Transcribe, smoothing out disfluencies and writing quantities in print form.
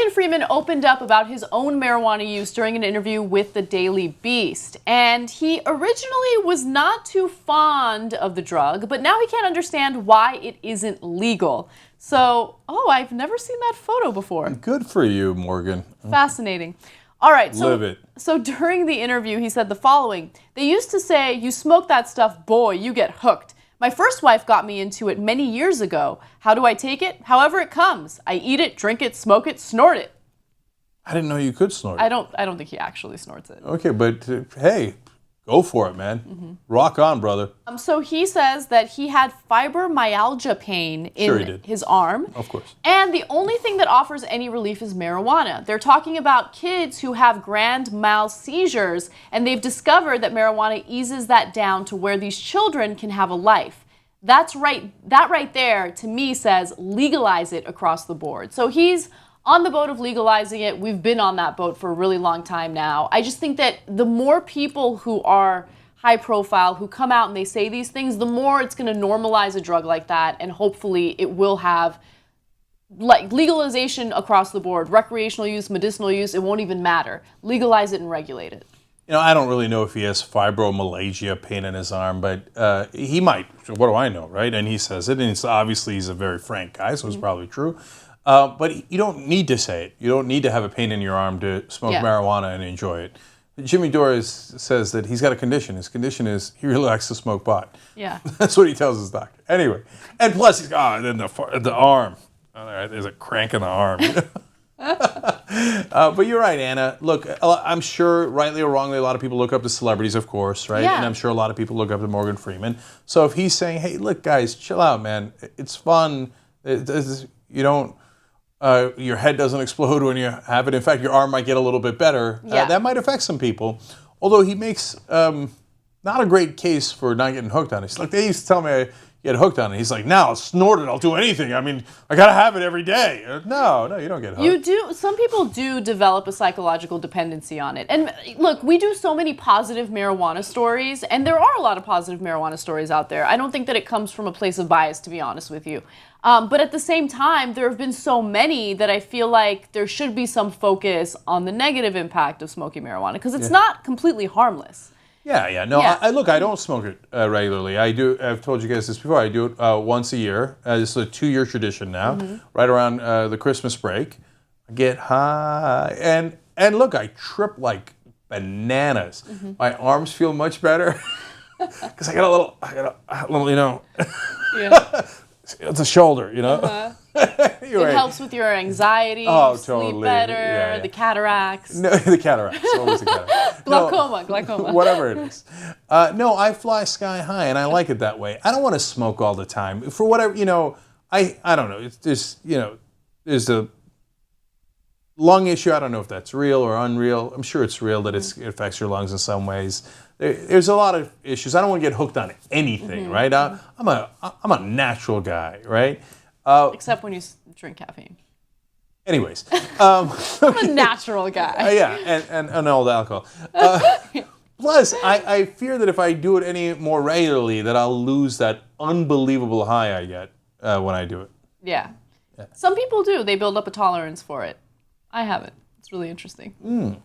Morgan Freeman opened up about his own marijuana use during an interview with the Daily Beast. And he originally was not too fond of the drug, but now he can't understand why it isn't legal. So, I've never seen that photo before. Good for you, Morgan. Fascinating. All right, Live it. So during the interview, he said the following. They used to say, you smoke that stuff, boy, you get hooked. My first wife got me into it many years ago. How do I take it? However it comes. I eat it, drink it, smoke it, snort it. I didn't know you could snort it. I don't think he actually snorts it. Okay, but hey, go for it, man. Mm-hmm. Rock on, brother. So he says that he had fibromyalgia pain in his arm. Of course. And the only thing that offers any relief is marijuana. They're talking about kids who have grand mal seizures, and they've discovered that marijuana eases that down to where these children can have a life. That right there, to me, says legalize it across the board. So he's on the boat of legalizing it. We've been on that boat for a really long time now. I just think that the more people who are high profile, who come out and they say these things, the more it's going to normalize a drug like that, and hopefully it will have like legalization across the board, recreational use, medicinal use, it won't even matter. Legalize it and regulate it. You know, I don't really know if he has fibromyalgia, pain in his arm, but he might. What do I know, right? And he says it, and obviously he's a very frank guy, so it's probably true. But you don't need to say it. You don't need to have a pain in your arm to smoke marijuana and enjoy it. Jimmy Dore says that he's got a condition. His condition is he really likes to smoke pot. Yeah. That's what he tells his doctor. Anyway, and plus he's then the arm. There's a crank in the arm. But you're right, Anna. Look, I'm sure, rightly or wrongly, a lot of people look up to celebrities, of course, right? Yeah. And I'm sure a lot of people look up to Morgan Freeman. So if he's saying, hey, look, guys, chill out, man. It's fun. You don't... your head doesn't explode when you have it. In fact, your arm might get a little bit better. That might affect some people. Although he makes not a great case for not getting hooked on it. He's like, they used to tell me I get hooked on it. He's like, now I'll snort it. I'll do anything. I mean, I got to have it every day. No, you don't get hooked. You do. Some people do develop a psychological dependency on it. And look, we do so many positive marijuana stories, and there are a lot of positive marijuana stories out there. I don't think that it comes from a place of bias, to be honest with you. But at the same time, there have been so many that I feel like there should be some focus on the negative impact of smoking marijuana, because it's not completely harmless. Yeah. No, look, I don't smoke it regularly. I do. I've told you guys this before. I do it once a year. This is a 2-year tradition now. Right around the Christmas break, I get high, and look, I trip like bananas. My arms feel much better because I got a little, you know. Yeah. It's a shoulder, you know. It helps with your anxiety, totally. sleep better, the cataracts. No, the cataracts. Always the cataracts. Glaucoma. Whatever it is. No, I fly sky high, and I like it that way. I don't want to smoke all the time. For whatever, I don't know. There's a lung issue. I don't know if that's real or unreal. I'm sure it's real that it affects your lungs in some ways. There's a lot of issues. I don't want to get hooked on anything, right? I'm a natural guy, right? Except when you drink caffeine. Anyways. I'm a natural guy. And all the alcohol. Plus, I fear that if I do it any more regularly, that I'll lose that unbelievable high I get when I do it. Yeah. Some people do. They build up a tolerance for it. I haven't. It's really interesting.